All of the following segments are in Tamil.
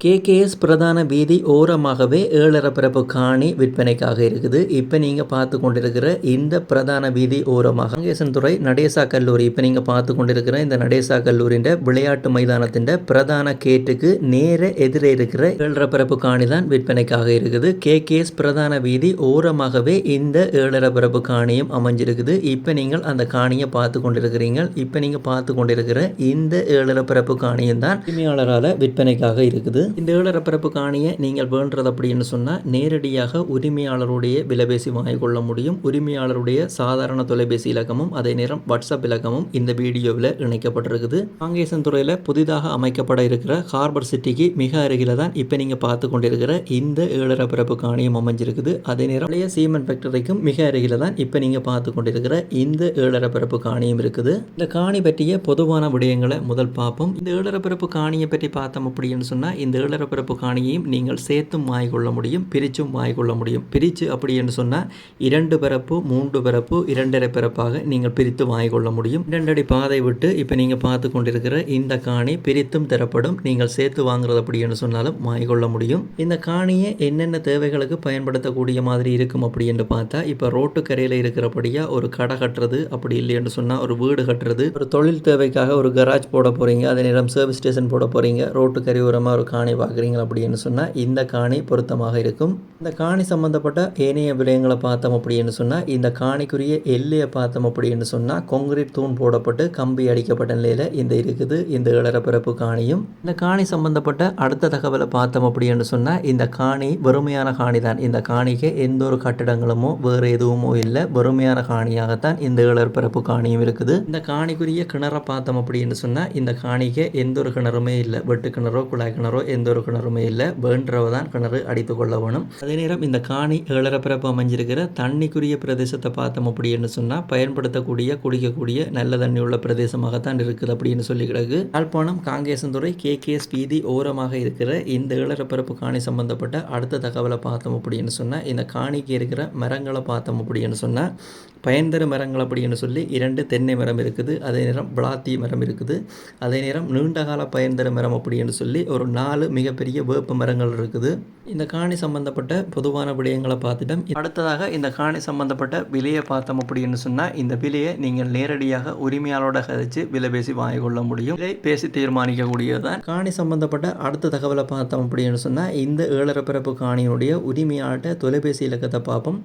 கேகேஎஸ் பிரதான வீதி ஓரமாகவே 7.5 பரப்பு காணி விற்பனைக்காக இருக்குது. இப்போ நீங்கள் பார்த்து கொண்டிருக்கிற இந்த பிரதான வீதி ஓரமாக காங்கேசன்துறை நடேசா கல்லூரி, இப்போ நீங்கள் பார்த்து கொண்டிருக்கிற இந்த நடேசா கல்லூரியின் விளையாட்டு மைதானத்தின் பிரதான கேட்டுக்கு நேர எதிரே இருக்கிற 7.5 பரப்பு காணி தான் விற்பனைக்காக இருக்குது. கேகேஎஸ் பிரதான வீதி ஓரமாகவே இந்த 7.5 பரப்பு காணியும் அமைஞ்சிருக்குது. இப்போ நீங்கள் அந்த காணியை பார்த்து கொண்டிருக்கிறீங்க. இப்போ நீங்கள் பார்த்து கொண்டிருக்கிற இந்த 7.5 பரப்பு காணியும் தான் உரிமையாளரால் விற்பனைக்காக இருக்குது. இந்த 7.5 பரப்பு காணியை நீங்கள் வேண்டது அப்படின்னு சொன்னால் நேரடியாக உரிமையாளருடைய விலைபேசி வாங்கிக் கொள்ள முடியும். உரிமையாளருடைய சாதாரண தொலைபேசி இலக்கமும் அதே நேரம் வாட்ஸ்அப் இலக்கமும் இந்த வீடியோவில் இணைக்கப்பட்டிருக்குது. காங்கேசன்துறையில் புதிதாக அமைக்கப்பட இருக்கிற ஹார்பர் சிட்டிக்கு மிக அருகில் தான் இப்போ நீங்கள் பார்த்து கொண்டிருக்கிற இந்த 7.5 பரப்பு காணியும் அமைஞ்சிருக்குது. அதே நேரம் பழைய சீமெண்ட் ஃபேக்டரிக்கும் மிக அருகில் தான் இப்போ நீங்கள் பார்த்து கொண்டிருக்கிற இந்த 7.5 பரப்பு காணியும் இருக்குது. இந்த காணி பற்றிய பொதுவான விடயங்களை முதல் பார்ப்போம். இந்த 7.5 பரப்பு காணியை பற்றி பார்த்தோம் அப்படின்னு சொன்னால் இந்த 7.5 பரப்பு காணியையும் நீங்கள் சேர்த்தும் வாங்கிக்கொள்ள முடியும், பிரிச்சும் வாங்கிக்கொள்ள முடியும். பிரித்து அப்படி என்று சொன்னால் 2 பரப்பு 3 பரப்பு 2.5 பரப்பாக நீங்கள் பிரித்து வாங்கிக்கொள்ள முடியும். 2 அடி பாதை விட்டு இப்போ நீங்கள் பார்த்து கொண்டிருக்கிற இந்த காணி பிரித்தும் தரப்படும். நீங்கள் சேர்த்து வாங்குறது அப்படி என்று சொன்னாலும் வாங்கிக்கொள்ள முடியும். இந்த காணியை என்னென்ன தேவைகளுக்கு பயன்படுத்தக்கூடிய மாதிரி இருக்கும் அப்படி என்று பார்த்தா, இப்போ ரோட்டு கரையில் இருக்கிறபடியாக ஒரு கடை கட்டுறது, அப்படி இல்லை என்று சொன்னால் ஒரு வீடு கட்டுறது, ஒரு தொழில் தேவைக்காக ஒரு கராஜ் போட போகிறீங்க, அதே நேரம் சர்வீஸ் ஸ்டேஷன் போட போகிறீங்க, ரோட்டு கரையோரமாக ஒரு காணி பார்க்குறீங்க அப்படின்னு சொன்னால் இந்த காணி பொருத்தமாக இருக்கும். இந்த காணி சம்பந்தப்பட்ட ஏனைய விடயங்களை பார்த்தோம் அப்படின்னு சொன்னால், இந்த காணிக்குரிய எல்லையை பார்த்தோம் அப்படின்னு சொன்னால் கான்கிரீட் தூண் போடப்பட்டு கம்பி அடிக்கப்பட்ட நிலையில் இந்த இருக்குது இந்த 7.5 பரப்பு காணியும். இந்த காணி சம்பந்தப்பட்ட அடுத்த தகவலை பார்த்தோம் அப்படின்னு சொன்னால், இந்த காணி வெறுமையான காணி தான். இந்த காணிக்கு எந்த ஒரு கட்டிடங்களுமோ வேறு எதுவுமோ இல்லை, வெறுமையான காணியாகத்தான் இந்த 7.5 பரப்பு காணியும் இருக்குது. இந்த காணிக்குரிய கிணறை பார்த்தோம் அப்படின்னு சொன்னால், இந்த காணிக்கு எந்த ஒரு கிணறுமே இல்லை, வெட்டு கிணறோ குழாய் கிணறோ எந்த ஒரு கிணறுமே இல்லை, வேண்டவ தான் கிணறு அடித்து கொள்ள வேணும். அதே நேரம் இந்த காணி 7.5 பரப்பு அமைஞ்சிருக்கிற தண்ணிக்குரிய பிரதேசத்தை பார்த்தோம் அப்படின்னு சொன்னால் பயன்படுத்தக்கூடிய குடிக்கக்கூடிய நல்ல தண்ணி உள்ள பிரதேசமாகத்தான் இருக்குது அப்படின்னு சொல்லி கிடக்கு. யாழ்ப்பாணம் காங்கேசன்துறை கேகேஎஸ் வீதி ஓரமாக இருக்கிற இந்த 7.5 பரப்பு காணி சம்பந்தப்பட்ட அடுத்த தகவலை பார்த்தோம் அப்படின்னு சொன்னால், இந்த காணிக்கு இருக்கிற மரங்களை பார்த்தோம் அப்படின்னு சொன்னால் பயன்தர மரங்கள் அப்படின்னு சொல்லி 2 தென்னை மரம் இருக்குது, அதே நேரம் பிளாத்தி மரம் இருக்குது, அதே நேரம் நீண்டகால பயன்தர மரம் அப்படின்னு சொல்லி ஒரு 4 மிகப்பெரிய வேப்ப மரங்கள் இருக்குது. இந்த காணி சம்பந்தப்பட்ட பொதுவான விடயங்களை பார்த்துட்டோம். அடுத்ததாக இந்த காணி சம்பந்தப்பட்ட விலையை பார்த்தோம் அப்படின்னு சொன்னால், இந்த விலையை நீங்கள் நேரடியாக உரிமையாளரோட கதைச்சு விலை பேசி வாங்கிக் கொள்ள முடியும். விலை பேசி தீர்மானிக்கக்கூடியதுதான். காணி சம்பந்தப்பட்ட அடுத்த தகவலை பார்த்தோம் அப்படின்னு சொன்னால், இந்த 7.5 பரப்பு காணியினுடைய உரிமையாளர்கிட்ட தொலைபேசி இலக்கத்தை பார்ப்போம்.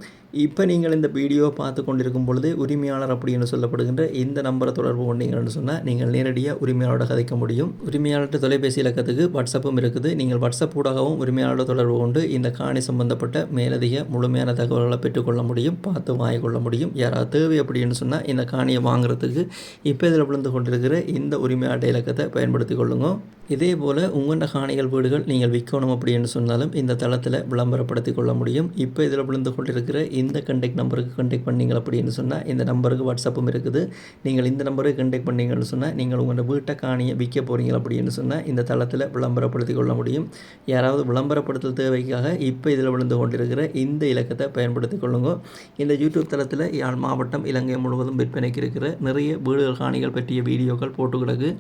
இப்போ நீங்கள் இந்த வீடியோ பார்த்து கொண்டிருக்கும் பொழுது உரிமையாளர் அப்படின்னு சொல்லப்படுகின்ற இந்த நம்பரை தொடர்பு கொண்டீங்கன்னு சொன்னால் நீங்கள் நேரடியாக உரிமையாளரோட கதைக்க முடியும். உரிமையாளர்கிட்ட தொலைபேசி இலக்கத்துக்கு வாட்ஸ்அப்பும் இருக்குது. நீங்கள் வாட்ஸ்அப் ஊடாகவும் உரிமையாளரோட தொடர்பு கொண்டு இந்த காணி சம்பந்தப்பட்ட மேலதிக முழுமையான தகவல்களை பெற்றுக்கொள்ள முடியும், பார்த்து வாங்கிக்கொள்ள முடியும். யாராவது தேவை அப்படின்னு சொன்னால் இந்த காணியை வாங்குறதுக்கு இப்போ இதில் விழுந்து கொண்டிருக்கிற இந்த உரிமையாளர் இலக்கத்தை பயன்படுத்தி கொள்ளுங்க. இதே போல் உங்களோட காணிகள் வீடுகள் நீங்கள் விற்கணும் அப்படின்னு சொன்னாலும் இந்த தளத்தில் விளம்பரப்படுத்தி கொள்ள முடியும். இப்போ இதில் விழுந்து கொண்டிருக்கிற இந்த கண்டெக்ட் நம்பருக்கு கண்டெக்ட் பண்ணிங்க அப்படின்னு சொன்னால் இந்த நம்பருக்கு வாட்ஸ்அப்பும் இருக்குது. நீங்கள் இந்த நம்பருக்கு கண்டெக்ட் பண்ணிங்கன்னு சொன்னால் நீங்கள் உங்களோட வீட்டை காணியை விற்க போகிறீங்க அப்படின்னு சொன்னால் இந்த தளத்தில் விளம்பரப்படுத்தி கொள்ள முடியும். யாராவது விளம்பரப்படுத்தல் தேவைக்காக இப்போ இதில் விழுந்து கொண்டிருக்கிற இந்த இலக்கத்தை பயன்படுத்தி கொள்ளுங்க. இந்த யூடியூப் தளத்தில் யாழ் மாவட்டம் இலங்கை முழுவதும் விற்பனைக்கு இருக்கிற நிறைய வீடுகள் காணிகள் பற்றிய வீடியோக்கள் போட்டு கிடக்கு.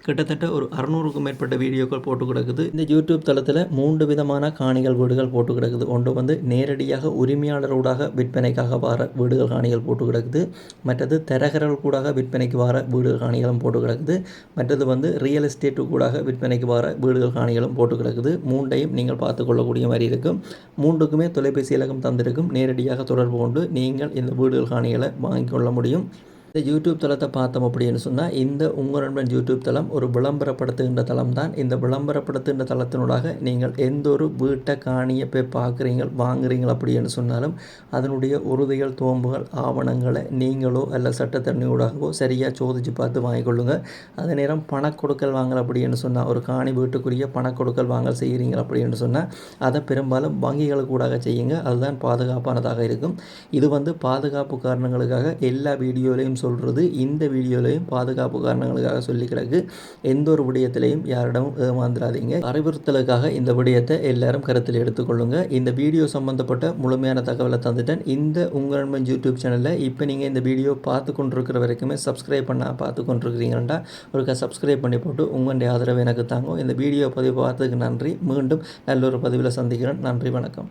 கிட்டத்தட்ட ஒரு 600க்கும் மேற்பட்ட வீடியோக்கள் போட்டு கிடக்குது. இந்த யூடியூப் தளத்தில் 3 விதமான காணிகள் வீடுகள் போட்டு கிடக்குது. ஒன்று வந்து நேரடியாக உரிமையாளரோடாக விற்பனைக்காக வர வீடுகள் காணிகள் போட்டு கிடக்குது. மற்றது தரகர்கள் கூடாக விற்பனைக்கு வர வீடுகள் காணிகளும் போட்டு கிடக்குது. மற்றது வந்து ரியல் எஸ்டேட்டு கூடாக விற்பனைக்கு வர வீடுகள் காணிகளும் போட்டு கிடக்குது. 3ஐயும் நீங்கள் பார்த்து கொள்ளக்கூடிய மாதிரி இருக்கும். 3க்குமே தொலைபேசி இலக்கம் தந்திருக்கும். நேரடியாக தொடர்பு கொண்டு நீங்கள் இந்த வீடுகள் காணிகளை வாங்கிக் கொள்ள முடியும். இந்த யூடியூப் தளத்தை பார்த்தோம் அப்படின்னு சொன்னால் இந்த உங்கள் நண்பன் யூடியூப் தளம் ஒரு விளம்பரப்படுத்துகின்ற தளம் தான். இந்த விளம்பரப்படுத்துகின்ற தளத்தினூடாக நீங்கள் எந்த ஒரு வீட்டை காணியை போய் பார்க்குறீங்க வாங்குறீங்க அப்படின்னு சொன்னாலும் அதனுடைய உறுதிகள் தோம்புகள் ஆவணங்களை நீங்களோ அல்ல சட்டத்தரணியூடாகவோ சரியாக சோதித்து பார்த்து வாங்கிக்கொள்ளுங்க. அதே நேரம் பணக்கொடுக்கல் வாங்கல் அப்படின்னு சொன்னால் ஒரு காணி வீட்டுக்குரிய பணக்கொடுக்கல் வாங்கல் செய்கிறீங்க அப்படின்னு சொன்னால் அதை பெரும்பாலும் வங்கிகளுக்கு கூடாக செய்யுங்க. அதுதான் பாதுகாப்பானதாக இருக்கும். இது வந்து பாதுகாப்பு காரணங்களுக்காக எல்லா வீடியோலையும் வீடியோலையும் சொல்கிறது, இந்த வீடியோலையும் பாதுகாப்பு காரணங்களுக்காக சொல்லி கிடக்கு. எந்த ஒரு விடயத்திலையும் யாரிடமும் ஏமாந்துடாதீங்க. அறிவுறுத்தலுக்காக இந்த விடயத்தை எல்லாரும் கருத்தில் எடுத்துக்கொள்ளுங்க. இந்த வீடியோ சம்பந்தப்பட்ட முழுமையான தகவலை தந்துட்டேன். இந்த உங்கள் நண்பன் யூடியூப் சேனலில் இப்போ நீங்கள் இந்த வீடியோ பார்த்து கொண்டிருக்கிற வரைக்குமே சப்ஸ்கிரைப் பண்ண பார்த்து கொண்டிருக்கிறீங்கன்னா ஒரு சப்ஸ்கிரைப் பண்ணி போட்டு உங்களுடைய ஆதரவு எனக்கு தாங்க. இந்த வீடியோ பதிவு பார்த்ததுக்கு நன்றி. மீண்டும் நல்ல ஒரு பதிவில் சந்திக்கிறேன். நன்றி, வணக்கம்.